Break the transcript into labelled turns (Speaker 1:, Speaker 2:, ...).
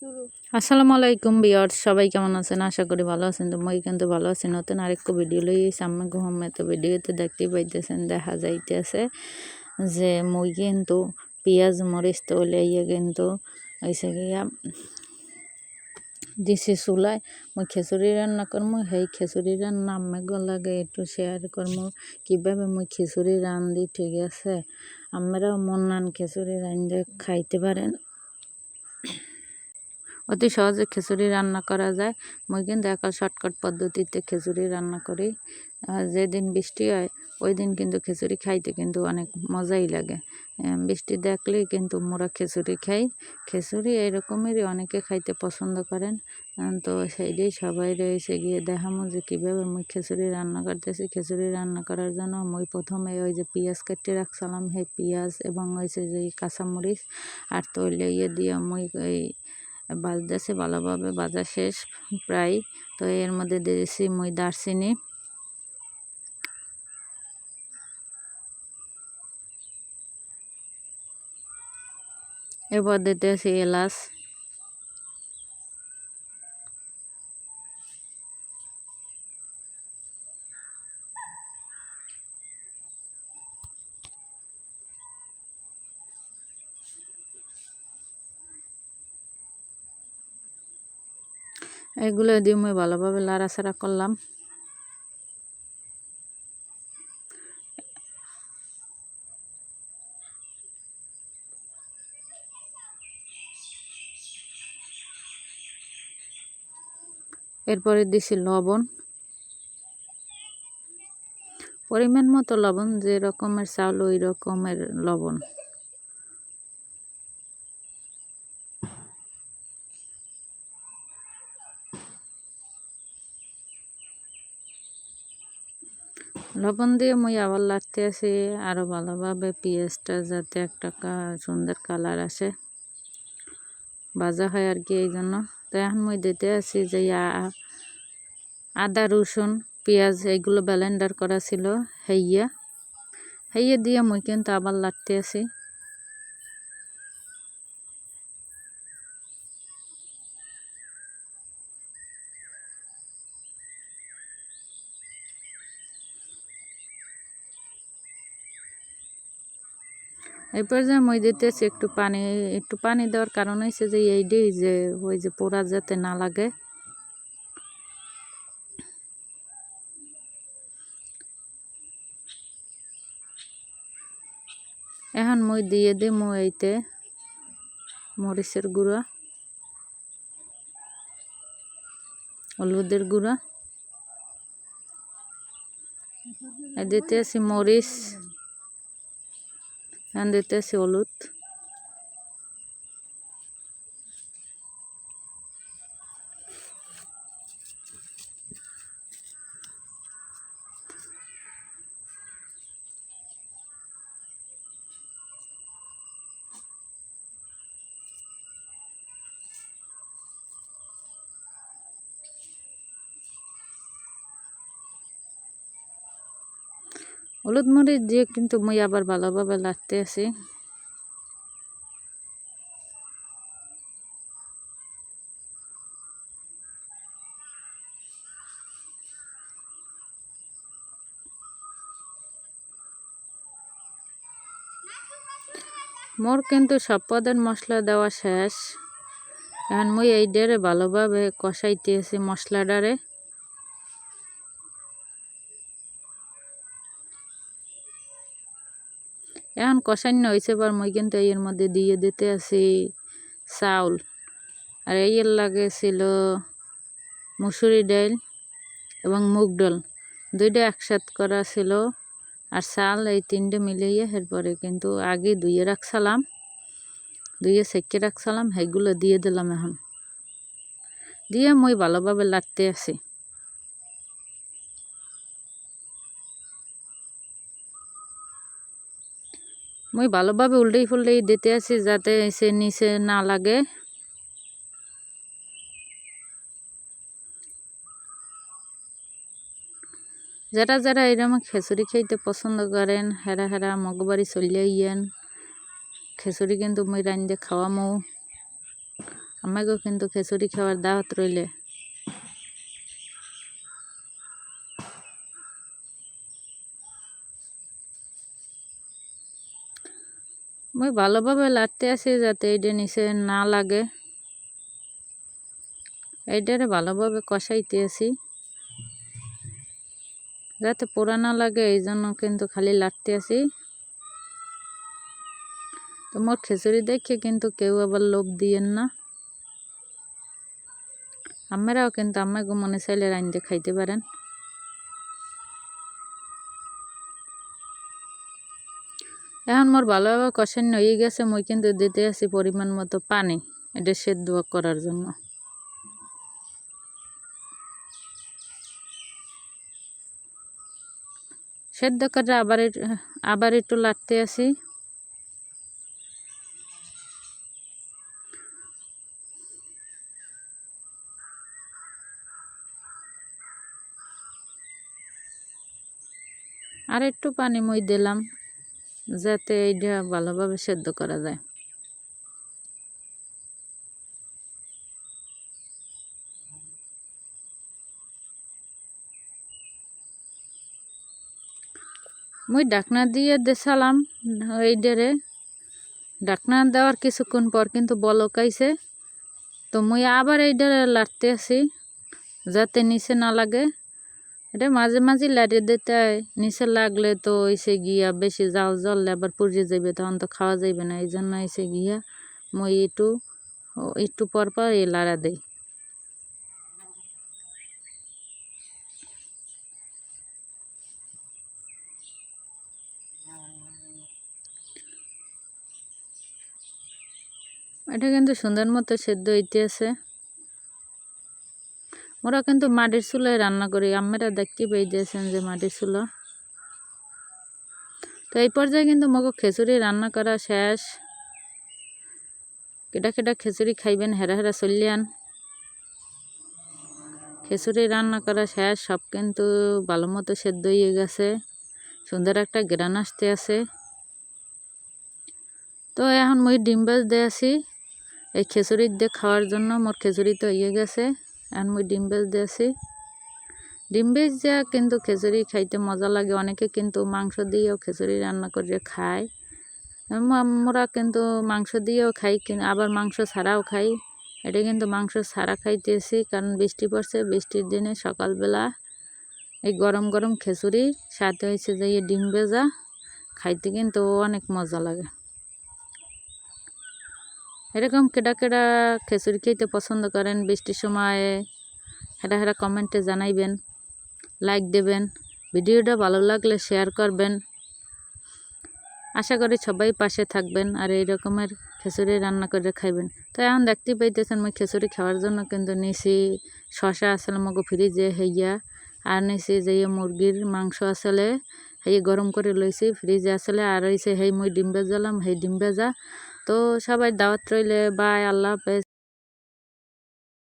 Speaker 1: আসসালামু আলাইকুম ভিউয়ার্স, সবাই কেমন আছেন? আশা করি ভালো আছেন। তো মই কিন্তু ভালো আছি। নতুন আরেকটা ভিডিও লই সামনে ঘুমামে। তো ভিডিওতে দেখতেই পাইতেছেন, দেখা যাইতেছে যে মই কিন্তু পেঁয়াজ মরিচ তলিয়ে কিন্তু হয়েছে গিয়া দিছি চুলায়। মই খিচুড়ি রান্না করবো। সেই খিচুড়ি রান্না আমাকে লাগে একটু শেয়ার করবো কীভাবে মই খিচুড়ি রান্ধি। ঠিক আছে, আমরাও মন নান খিচুড়ি রান্ধে খাইতে পারেন। অতি সহজে খিচুড়ি রান্না করা যায়। মই কিন্তু একটা শর্টকাট পদ্ধতিতে খিচুড়ি রান্না করি। যেদিন বৃষ্টি হয় ওই দিন কিন্তু খিচুড়ি খাইতে কিন্তু অনেক মজাই লাগে। বৃষ্টি দেখলেই কিন্তু মোরা খিচুড়ি খাই। খিচুড়ি এরকমেরই অনেকে খাইতে পছন্দ করেন। তো সেইটাই সবাই রয়েছে গিয়ে দেখামো যে কীভাবে মই খিচুড়ি রান্না করতেছি। খিচুড়ি রান্না করার জন্য মই প্রথমে ওই যে পেঁয়াজ কেটে রাখছিলাম, সেই পেঁয়াজ এবং হয়েছে যে কাঁচামরিচ আর তৈলে দিয়ে মই এই বাজতেছে ভালোভাবে, ভাজা শেষ প্রায়। তো এর মধ্যে দিয়েছি মই দারচিনি, এরপর দিতেছি এলাচ, এগুলো দিয়ে মই ভালোভাবে লাড়াচাড়া করলাম। এরপরে দিছি লবণ, পরিমাণ মতো লবণ, যে রকমের চাউল ওই রকমের লবণ। লবণ দিয়ে মই আবার লাড়তে আছি আরও ভালোভাবে, পেঁয়াজটা যাতে একটা সুন্দর কালার আসে, ভাজা হয় আর কি, এই জন্য। তো এখন মই দিতে আছি যে আদা রসুন পেঁয়াজ এইগুলো ব্লেন্ডার করা ছিল, হেইয়া দিয়ে মই কিন্তু আবার লাড়তে আছি। এরপর যে মই দিতেছি একটু পানি দেওয়ার কারণ হয়েছে যে এইটাই যে ওই যে পোড়া যাতে না লাগে। এখন মই দিয়ে দিই এইতে মরিচের গুঁড়া, হলুদের গুঁড়া, দিতে আছি মরিচ, এখন দিতে আছি হলুদ, হলুদ মরিচ দিয়ে কিন্তু মই আবার ভালোভাবে লাড়তে আছি। মোর কিন্তু সব পদের মশলা দেওয়া শেষ। এখন মই এই ডেরে ভালোভাবে কষাইতে আছি মশলাটারে। এখন কষান্য হয়েছে পর মই কিন্তু এর মধ্যে দিয়ে দিতে আছি চাউল। আর এর লাগে ছিল মুসুরি ডাল এবং মুগ ডাল, দুইটা একসাথে করা ছিল। আর চাল এই তিনটে মিলিয়ে এরপরে কিন্তু আগে ধুয়ে রাখছিলাম, ধুয়ে সেঁকে রাখছিলাম, সেইগুলো দিয়ে দিলাম। এখন দিয়ে মই ভালোভাবে লাড়তে আছি। মই ভালোভাবে উল্টেই দিতে আছি যাতে সে নিচে না লাগে। যারা যারা এরকম খিচুড়ি খাইতে পছন্দ করেন হেরা মগবাড়ি চলিয়ে ইয়েন। খিচুড়ি কিন্তু মই রান্ধে খাওয়ামো। আমাকেও কিন্তু খিচুড়ি খাওয়ার দাওয়াত রইলে। মই ভালোভাবে লাড়তে আছি যাতে এইটা নিচে না লাগে, এইটারে ভালোভাবে কষাইতে আছি যাতে পোড়া না লাগে, এই জন্য কিন্তু খালি লাড়তে আছি। তো মোর খিচুড়ি দেখে কিন্তু কেউ আবার লোভ দিয়েন না, আপনারাও কিন্তু আমাকে মনে চাইলে রাঁধতে খাইতে পারেন। এখন মোর ভালোভাবে কষানো হয়ে গেছে, মই কিন্তু দিতে আছি পরিমাণ মতো পানি এটা সেদ্ধ করার জন্য। সেদ্ধ করে আবার একটু লাড়তে আছি। আর একটু পানি মই দিলাম যাতে এইটা ভালোভাবে সেদ্ধ করা যায়। মই ঢাকনা দিয়ে দেখালাম এইটারে, ঢাকনা দেওয়ার কিছুক্ষণ পর কিন্তু বলক আইছে। তো মই আবার এইটারে লাড়তে আছি যাতে নিচে না লাগে। এটা মাঝে মাঝে লাড়িয়ে দিতে হয়, নিচে লাগলে তো এসে গিয়া বেশি জাল জ্বললে আবার পুড়িয়ে যাবে, তখন তো খাওয়া যাবে না। এই জন্য এসে গিয়া মই একটু পর পর এই লাড়া দেই। এটা কিন্তু সুন্দর মতো সেদ্ধ হইতে আছে। ওরা কিন্তু মাটির চুলায় রান্না করি, আপনারা দেখতে পাইতেছেন যে মাটির চুলা। তো এই পর্যায়ে কিন্তু মগো খিচুড়ি রান্না করা শেষ। কেটা কেটা খিচুড়ি খাইবেন হেরা হেরা চলিয়ান। খিচুড়ি রান্না করা শেষ, সব কিন্তু ভালো মতো সেদ্ধ হয়ে গেছে, সুন্দর একটা ঘ্রাণ আসতে আছে। তো এখন মই ডিম ভাজ দিয়ে আছি এই খিচুড়ি দিয়ে খাওয়ার জন্য। মোর খিচুড়ি তো হয়ে গেছে, এখন মই ডিম ভাজ দিয়ে আছি। ডিম ভেজা কিন্তু খিচুড়ি খাইতে মজা লাগে। অনেকে কিন্তু মাংস দিয়েও খিচুড়ি রান্না করে খায়, আমরা কিন্তু মাংস দিয়েও খাই, আবার মাংস ছাড়াও খাই। এটা কিন্তু মাংস ছাড়া খাইতেছি কারণ বৃষ্টি পড়ছে, বৃষ্টির দিনে সকালবেলা এই গরম গরম খিচুড়ি সাথে হয়েছে যে ডিম ভেজা, খাইতে কিন্তু অনেক মজা লাগে। এরকম কেডা কেডা খিচুড়ি খেতে পছন্দ করেন বৃষ্টির সময় হেরা হেরা কমেন্টে জানাইবেন, লাইক দেবেন, ভিডিওটা ভালো লাগলে শেয়ার করবেন। আশা করি সবাই পাশে থাকবেন আর এই রকমের খিচুড়ি রান্না করে খাইবেন। তো এখন দেখতে পাইতেছেন মই খিচুড়ি খাওয়ার জন্য কিন্তু নিছি শশা আসলে মগো ফ্রিজে হইয়া, আর নিছি যে মুরগির মাংস আসলে হেই গরম করে লইছি ফ্রিজে আসলে, আর হইছে হেই মই ডিম ভেজালাম, হেই ডিম ভেজা। তো সবাই দাওয়াত রইলে, বাই, আল্লাহ হাফেজ।